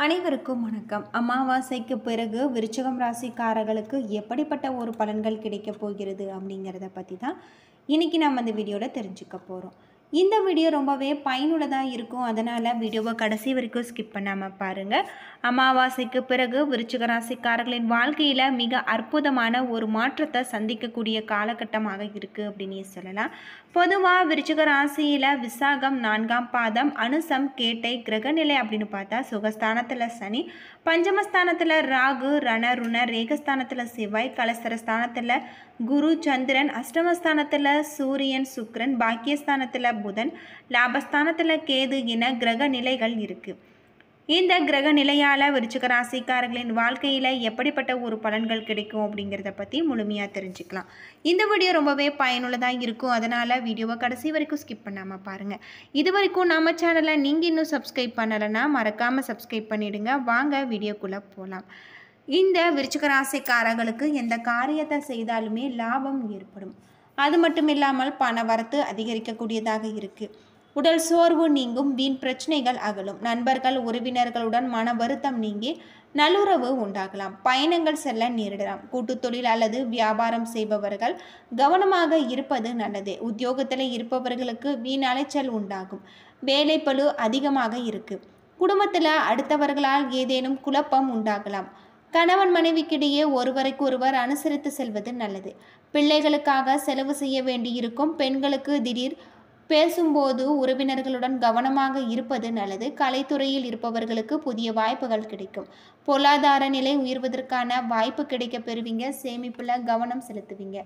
அனைவருக்கும் வணக்கம். அமாவாசைக்கு பிறகு விருச்சிகம் ராசிக்காரர்களுக்கு எப்படிப்பட்ட ஒரு பலன்கள் கிடைக்கப் போகிறது அப்படிங்கிறத பற்றி தான் இன்றைக்கி நம்ம இந்த வீடியோவில் தெரிஞ்சுக்க போகிறோம். இந்த வீடியோ ரொம்பவே பயனுள்ளதாக இருக்கும். அதனால் வீடியோவை கடைசி வரைக்கும் ஸ்கிப் பண்ணாமல் பாருங்கள். அமாவாசைக்கு பிறகு விருச்சிக ராசிக்காரர்களின் வாழ்க்கையில் மிக அற்புதமான ஒரு மாற்றத்தை சந்திக்கக்கூடிய காலகட்டமாக இருக்குது அப்படின்னு சொல்லலாம். பொதுவாக விருச்சிக ராசியில் விசாகம் 4ஆம் பாதம், அனுசம், கேட்டை கிரகநிலை அப்படின்னு பார்த்தா சுகஸ்தானத்தில் சனி, பஞ்சமஸ்தானத்தில் ராகு, ரணருண, ரேகஸ்தானத்தில் செவ்வாய், கலசரஸ்தானத்தில் குரு, சந்திரன், அஷ்டமஸ்தானத்தில் சூரியன், சுக்கிரன், பாக்கியஸ்தானத்தில் புதன், லாபஸ்தானத்தில் கேது என கிரக நிலைகள் இருக்குது. இந்த கிரக நிலையால் விருச்சிக ராசிக்காரர்களின் வாழ்க்கையில் எப்படிப்பட்ட ஒரு பலன்கள் கிடைக்கும் அப்படிங்கிறத பற்றி முழுமையாக தெரிஞ்சுக்கலாம். இந்த வீடியோ ரொம்பவே பயனுள்ளதாக இருக்கும். அதனால் வீடியோவை கடைசி வரைக்கும் ஸ்கிப் பண்ணாமல் பாருங்கள். இது வரைக்கும் நம்ம சேனலை நீங்கள் இன்னும் சப்ஸ்கிரைப் பண்ணலைன்னா மறக்காமல் சப்ஸ்கிரைப் பண்ணிவிடுங்க. வாங்க வீடியோக்குள்ளே போகலாம். இந்த விருச்சிக ராசிக்காரர்களுக்கு எந்த காரியத்தை செய்தாலுமே லாபம் ஏற்படும். அது மட்டும் இல்லாமல் பண வரத்து அதிகரிக்கக்கூடியதாக இருக்குது. உடல் சோர்வு நீங்கும், வீண் பிரச்சனைகள் அகலும், நண்பர்கள் உறவினர்களுடன் மன வருத்தம் நீங்கி நல்லுறவு உண்டாகலாம், பயணங்கள் செல்ல நேரிடலாம். கூட்டு தொழில் அல்லது வியாபாரம் செய்பவர்கள் கவனமாக இருப்பது நல்லது. உத்தியோகத்தில் இருப்பவர்களுக்கு வீண் அலைச்சல் உண்டாகும், வேலைப்பளு அதிகமாக இருக்கு. குடும்பத்தில் அடுத்தவர்களால் ஏதேனும் குழப்பம் உண்டாகலாம். கணவன் மனைவிக்கிடையே ஒருவருக்கொருவர் அனுசரித்து செல்வது நல்லது. பிள்ளைகளுக்காக செலவு செய்ய வேண்டியிருக்கும். பெண்களுக்கு திடீர் பேசும்போது உறவினர்களுடன் கவனமாக இருப்பது நல்லது. கலைத்துறையில் இருப்பவர்களுக்கு புதிய வாய்ப்புகள் கிடைக்கும். பொருளாதார நிலை உயர்வதற்கான வாய்ப்பு கிடைக்க பெறுவீங்க. சேமிப்பில் கவனம் செலுத்துவீங்க.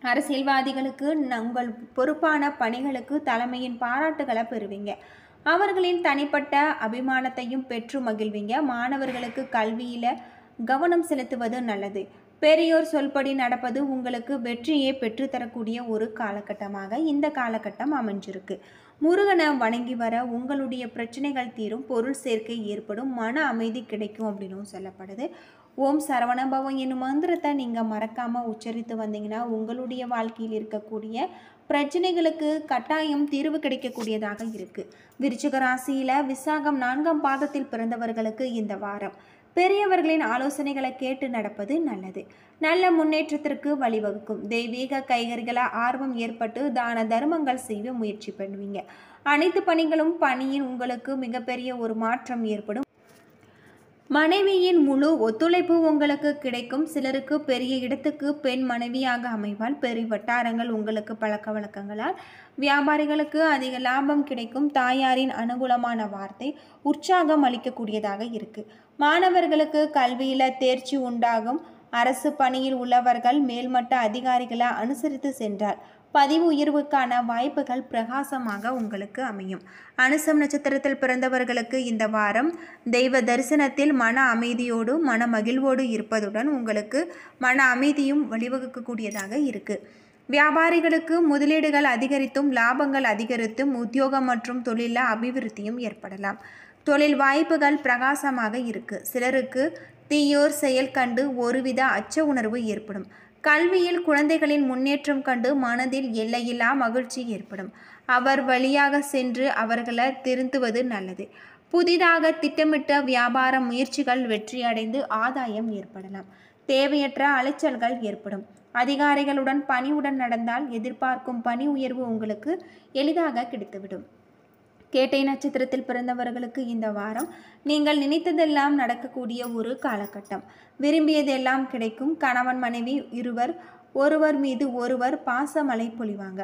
அரசியல்வாதிகளுக்கு உங்கள் பொறுப்பான பணிகளுக்கு தலைமையின் பாராட்டுகளை பெறுவீங்க. அவர்களின் தனிப்பட்ட அபிமானத்தையும் பெற்று மகிழ்வீங்க. மாணவர்களுக்கு கல்வியில் கவனம் செலுத்துவது நல்லது. பெரியோர் சொல்படி நடப்பது உங்களுக்கு வெற்றியை பெற்றுத்தரக்கூடிய ஒரு காலகட்டமாக இந்த காலகட்டம் அமைஞ்சிருக்கு. முருகனை வணங்கி வர உங்களுடைய பிரச்சனைகள் தீரும், பொருள் சேர்க்கை ஏற்படும், மன அமைதி கிடைக்கும் அப்படின்னு சொல்லப்படுது. ஓம் சரவணபவம் என்னும் மந்திரத்தை நீங்கள் மறக்காமல் உச்சரித்து வந்தீங்கன்னா உங்களுடைய வாழ்க்கையில் இருக்கக்கூடிய பிரச்சனைகளுக்கு கட்டாயம் தீர்வு கிடைக்கக்கூடியதாக இருக்குது. விருச்சிக ராசியில் விசாகம் 4ஆம் பாதத்தில் பிறந்தவர்களுக்கு இந்த வாரம் பெரியவர்களின் ஆலோசனைகளை கேட்டு நடப்பது நல்லது. நல்ல முன்னேற்றத்திற்கு வழிவகுக்கும். தெய்வீக கைகறிகளை ஆர்வம் ஏற்பட்டு தான தர்மங்கள் செய்ய முயற்சி பண்ணுவீங்க. அனைத்து பணியின் உங்களுக்கு மிகப்பெரிய ஒரு மாற்றம் ஏற்படும். மனைவியின் முழு ஒத்துழைப்பு உங்களுக்கு கிடைக்கும். சிலருக்கு பெரிய இடத்துக்கு பெண் மனைவியாக அமைவால். பெரிய வட்டாரங்கள் உங்களுக்கு பழக்க வழக்கங்களால் வியாபாரிகளுக்கு அதிக லாபம் கிடைக்கும். தாயாரின் அனுகூலமான வார்த்தை உற்சாகம் அளிக்கக்கூடியதாக இருக்குது. மாணவர்களுக்கு கல்வியில் தேர்ச்சி உண்டாகும். அரசு பணியில் உள்ளவர்கள் மேல்மட்ட அதிகாரிகளை அனுசரித்து சென்றால் பதிவு உயர்வுக்கான வாய்ப்புகள் பிரகாசமாக உங்களுக்கு அமையும். அனுசம் நட்சத்திரத்தில் பிறந்தவர்களுக்கு இந்த வாரம் தெய்வ தரிசனத்தில் மன அமைதியோடு மன மகிழ்வோடு இருப்பதுடன் உங்களுக்கு மன அமைதியும் வழிவகுக்கக்கூடியதாக இருக்குது. வியாபாரிகளுக்கு முதலீடுகள் அதிகரித்தும் லாபங்கள் அதிகரித்தும் உத்தியோகம் மற்றும் தொழிலில் அபிவிருத்தியும் ஏற்படலாம். தொழில் வாய்ப்புகள் பிரகாசமாக இருக்குது. சிலருக்கு தீயோர் செயல் கண்டு ஒருவித அச்ச உணர்வு ஏற்படும். கல்வியில் குழந்தைகளின் முன்னேற்றம் கண்டு மனதில் எல்லையில்லா மகிழ்ச்சி ஏற்படும். அவர் வழியாக சென்று அவர்களை திருத்துவது நல்லது. புதிதாக திட்டமிட்ட வியாபார முயற்சிகள் வெற்றியடைந்து ஆதாயம் ஏற்படலாம். தேவையற்ற அலைச்சல்கள் ஏற்படும். அதிகாரிகளுடன் பணிவுடன் நடந்தால் எதிர்பார்க்கும் பணி உயர்வு உங்களுக்கு எளிதாக கிடைத்துவிடும். கேட்டை நட்சத்திரத்தில் பிறந்தவர்களுக்கு இந்த வாரம் நீங்கள் நினைத்ததெல்லாம் நடக்கக்கூடிய ஒரு காலகட்டம். விரும்பியதெல்லாம் கிடைக்கும். கணவன் மனைவி ஒருவர் மீது ஒருவர் பாசமழை பொழிவாங்க.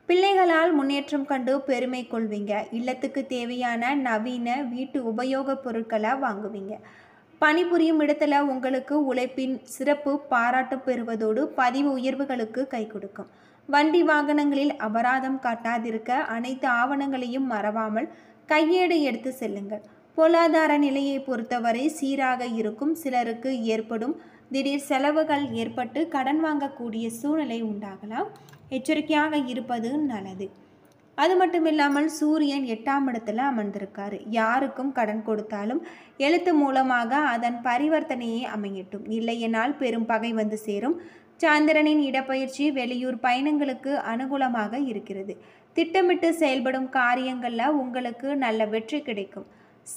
பிள்ளைகளால் முன்னேற்றம் கண்டு பெருமை கொள்வீங்க. இல்லத்துக்கு தேவையான நவீன வீட்டு உபயோகப் பொருட்களை வாங்குவீங்க. பணிபுரியும் இடத்துல உங்களுக்கு உழைப்பின் சிறப்பு பாராட்டு பெறுவதோடு பதிவு உயர்வுகளுக்கு கை கொடுக்கும். வண்டி வாகனங்களில் அபராதம் காட்டாதிருக்க அனைத்து ஆவணங்களையும் மறவாமல் கையேடு எடுத்து செல்லுங்கள். பொருளாதார நிலையை பொறுத்தவரை சீராக இருக்கும். சிலருக்கு ஏற்படும் திடீர் செலவுகள் ஏற்பட்டு கடன் வாங்கக்கூடிய சூழ்நிலை உண்டாகலாம். எச்சரிக்கையாக இருப்பது நல்லது. அது மட்டும் இல்லாமல் சூரியன் 8ஆம் இடத்துல அமர்ந்திருக்காரு. யாருக்கும் கடன் கொடுத்தாலும் எழுத்து மூலமாக அதன் பரிவர்த்தனையே அமையட்டும். இல்லையெனால் பெரும் பகை வந்து சேரும். சந்திரனின் இடப்பெயர்ச்சி வெளியூர் பயணங்களுக்கு அனுகூலமாக இருக்கிறது. திட்டமிட்டு செயல்படும் காரியங்களில் உங்களுக்கு நல்ல வெற்றி கிடைக்கும்.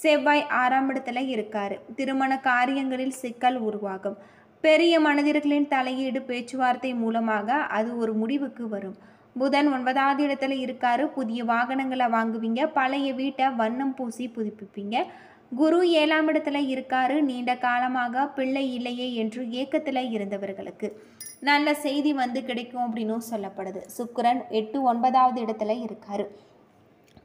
செவ்வாய் 6ஆம் இடத்துல இருக்காரு. திருமண காரியங்களில் சிக்கல் உருவாகும். பெரிய மனிதர்களின் தலையீடு பேச்சுவார்த்தை மூலமாக அது ஒரு முடிவுக்கு வரும். புதன் 9வது இடத்துல இருக்காரு. புதிய வாகனங்களை வாங்குவீங்க. பழைய வீட்டை வண்ணம் பூசி புதுப்பிப்பீங்க. குரு 7ஆம் இடத்துல இருக்காரு. நீண்ட காலமாக பிள்ளை இல்லையே என்று ஏக்கத்தில் இருந்தவர்களுக்கு நல்ல செய்தி கிடைக்கும் அப்படின்னும் சொல்லப்படுது. சுக்கிரன் 8, 9வது இடத்துல இருக்காரு.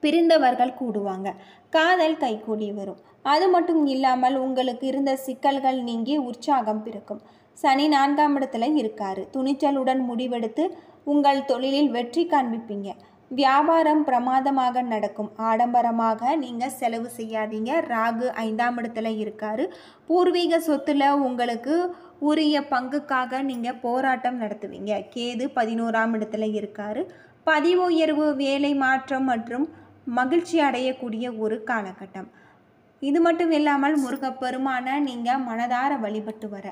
பிரிந்தவர்கள் கூடுவாங்க. காதல் கைகூடி வரும். அது மட்டும் இல்லாமல் உங்களுக்கு இருந்த சிக்கல்கள் நீங்கி உற்சாகம் பிறக்கும். சனி 4ஆம் இடத்துல இருக்காரு. துணிச்சலுடன் முடிவெடுத்து உங்கள் தொழிலில் வெற்றி காண்பிப்பீங்க. வியாபாரம் பிரமாதமாக நடக்கும். ஆடம்பரமாக நீங்கள் செலவு செய்யாதீங்க. ராகு 5ஆம் இடத்துல இருக்காரு. பூர்வீக சொத்துல உங்களுக்கு உரிய பங்குக்காக நீங்கள் போராட்டம் நடத்துவீங்க. கேது 11ஆம் இடத்துல இருக்காரு. பதிவு உயர்வு, வேலை மாற்றம் மற்றும் மகிழ்ச்சி அடையக்கூடிய ஒரு காலகட்டம். இது மட்டும் இல்லாமல் முருகப்பெருமானை நீங்கள் மனதார வழிபட்டு வர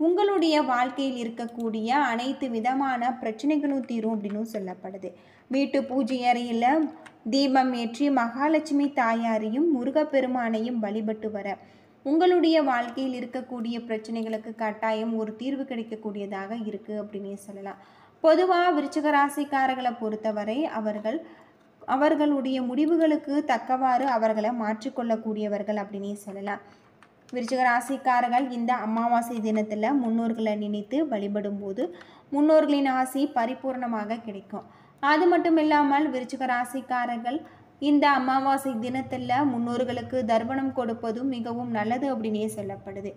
உங்களுடைய வாழ்க்கையில் இருக்கக்கூடிய அனைத்து விதமான பிரச்சனைகளும் தீரும் அப்படின்னு சொல்லப்படுது. வீட்டு பூஜை அறையில் தீபம் ஏற்றி மகாலட்சுமி தாயாரையும் முருகப்பெருமானையும் வழிபட்டு வர உங்களுடைய வாழ்க்கையில் இருக்கக்கூடிய பிரச்சனைகளுக்கு கட்டாயம் ஒரு தீர்வு கிடைக்கக்கூடியதாக இருக்குது அப்படின்னே சொல்லலாம். பொதுவாக விருச்சிக ராசிக்காரர்களை பொறுத்தவரை அவர்களுடைய முடிவுகளுக்கு தக்கவாறு அவர்களை மாற்றிக்கொள்ளக்கூடியவர்கள் அப்படின்னே சொல்லலாம். விருச்சிக ராசிக்காரர்கள் இந்த அமாவாசை தினத்தில் முன்னோர்களை நினைத்து வழிபடும் போது முன்னோர்களின் ஆசி பரிபூர்ணமாக கிடைக்கும். அது மட்டும் இல்லாமல் விருச்சிக ராசிக்காரர்கள் இந்த அமாவாசை தினத்தில் முன்னோர்களுக்கு தர்ப்பணம் கொடுப்பதும் மிகவும் நல்லது அப்படின்னே சொல்லப்படுது.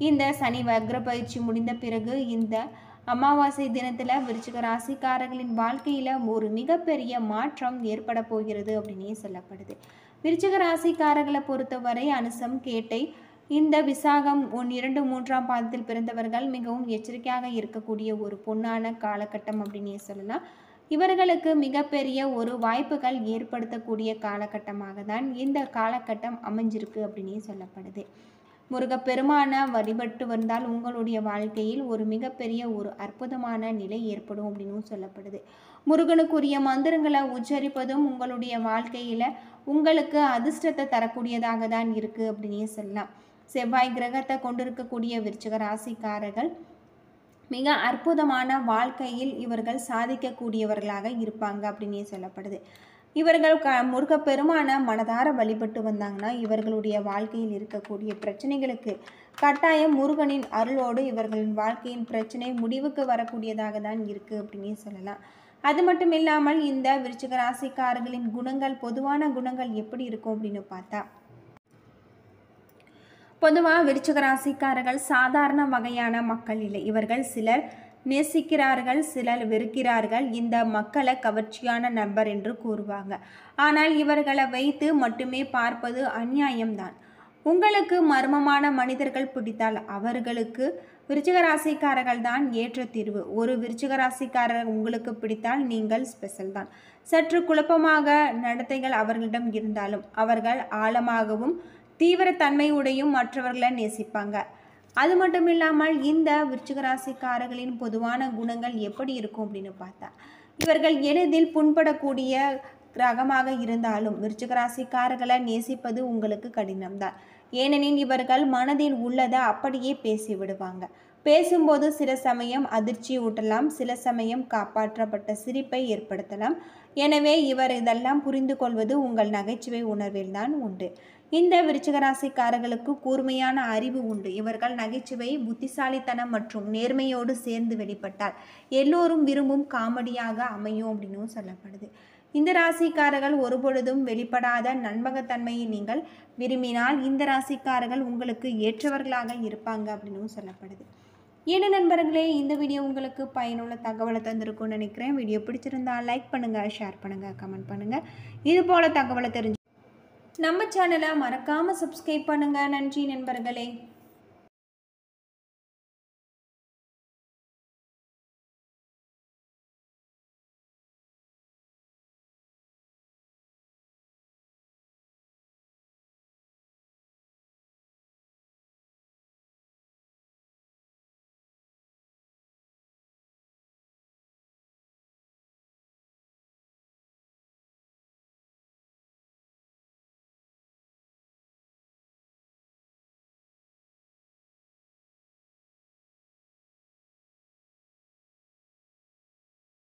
இந்த சனி வக்ர பயிற்சி முடிந்த பிறகு இந்த அமாவாசை தினத்தில் விருச்சிக ராசிக்காரர்களின் வாழ்க்கையில் ஒரு மிகப்பெரிய மாற்றம் ஏற்பட போகிறது அப்படின்னே சொல்லப்படுது. விருச்சிக ராசிக்காரர்களை பொறுத்தவரை அனுசம், கேட்டை, இந்த விசாகம் 1, 2, 3ஆம் பாதத்தில் பிறந்தவர்கள் மிகவும் எச்சரிக்கையாக இருக்கக்கூடிய ஒரு பொன்னான காலகட்டம் அப்படின்னே சொல்லலாம். இவர்களுக்கு மிகப்பெரிய ஒரு வாய்ப்புகள் ஏற்படுத்தக்கூடிய காலகட்டமாக தான் இந்த காலகட்டம் அமைஞ்சிருக்கு அப்படின்னே சொல்லப்படுது. முருகப்பெருமான வழிபட்டு வந்தால் உங்களுடைய வாழ்க்கையில் ஒரு மிகப்பெரிய ஒரு அற்புதமான நிலை ஏற்படும் அப்படின்னு சொல்லப்படுது. முருகனுக்குரிய மந்திரங்களை உச்சரிப்பதும் உங்களுடைய வாழ்க்கையில் உங்களுக்கு அதிர்ஷ்டத்தை தரக்கூடியதாக தான் இருக்குது அப்படின்னே சொல்லலாம். செவ்வாய் கிரகத்தை கொண்டிருக்கக்கூடிய விருச்சிக ராசிக்காரர்கள் மிக அற்புதமான வாழ்க்கையில் இவர்கள் சாதிக்கக்கூடியவர்களாக இருப்பாங்க அப்படின்னே சொல்லப்படுது. இவர்கள் முருகப்பெருமான மனதார வழிபட்டு வந்தாங்கன்னா இவர்களுடைய வாழ்க்கையில் இருக்கக்கூடிய பிரச்சனைகளுக்கு கட்டாயம் முருகனின் அருளோடு இவர்களின் வாழ்க்கையின் பிரச்சனை முடிவுக்கு வரக்கூடியதாக தான் இருக்குது அப்படின்னே சொல்லலாம். அது மட்டும் இல்லாமல் இந்த விருச்சிக ராசிக்காரர்களின் குணங்கள், பொதுவான குணங்கள் எப்படி இருக்கும் அப்படின்னு பார்த்தா, பொதுவாக விருச்சிக ராசிக்காரர்கள் சாதாரண வகையான மக்கள் இல்லை. இவர்கள் சிலர் நேசிக்கிறார்கள், சிலர் வெறுக்கிறார்கள். இந்த மக்களை கவர்ச்சியான நபர் என்று கூறுவாங்க. ஆனால் இவர்களை வைத்து மட்டுமே பார்ப்பது அநியாயம்தான். உங்களுக்கு மர்மமான மனிதர்கள் பிடித்தால் அவர்களுக்கு விருச்சிக ராசிக்காரர்கள் தான் ஏற்ற தீர்வு. ஒரு விருச்சிக ராசிக்காரர் உங்களுக்கு பிடித்தால் நீங்கள் ஸ்பெஷல் தான். சற்று குழப்பமாக நடத்தைகள் அவர்களிடம் இருந்தாலும் அவர்கள் ஆழமாகவும் தீவிரத்தன்மையுடையும் மற்றவர்களை நேசிப்பாங்க. அது மட்டும் இல்லாமல் இந்த விருச்சிக ராசிக்காரர்களின் பொதுவான குணங்கள் எப்படி இருக்கும் அப்படின்னு பார்த்தா, இவர்கள் எளிதில் புண்படக்கூடிய கிரகமாக இருந்தாலும் விருச்சிக ராசிக்காரர்களை நேசிப்பது உங்களுக்கு கடினம்தான். ஏனெனில் இவர்கள் மனதில் உள்ளதை அப்படியே பேசி விடுவாங்க. பேசும்போது சில சமயம் அதிர்ச்சி ஊட்டலாம், சில சமயம் காப்பாற்றப்பட்ட சிரிப்பை ஏற்படுத்தலாம். எனவே இவர் இதெல்லாம் புரிந்து கொள்வது உங்கள் நகைச்சுவை உணர்வில்தான் உண்டு. இந்த விருச்சிக ராசிக்காரர்களுக்கு கூர்மையான அறிவு உண்டு. இவர்கள் நகைச்சுவை, புத்திசாலித்தனம் மற்றும் நேர்மையோடு சேர்ந்து வெளிப்பட்டால் எல்லோரும் விரும்பும் காமெடியாக அமையும் அப்படின்னு சொல்லப்படுது. இந்த ராசிக்காரர்கள் ஒருபொழுதும் வெளிப்படாத நண்பகத்தன்மையை நீங்கள் விரும்பினால் இந்த ராசிக்காரர்கள் உங்களுக்கு ஏற்றவர்களாக இருப்பாங்க அப்படின்னு சொல்லப்படுது. ஏன்னா நண்பர்களே, இந்த வீடியோ உங்களுக்கு பயனுள்ள தகவலை தந்திருக்கும்னு நினைக்கிறேன். வீடியோ பிடிச்சிருந்தா லைக் பண்ணுங்கள், ஷேர் பண்ணுங்கள், கமெண்ட் பண்ணுங்கள். இது போல் தகவலை தெரிஞ்சு நம்ம சேனலை மறக்காமல் சப்ஸ்கிரைப் பண்ணுங்கள். நன்றி நண்பர்களே.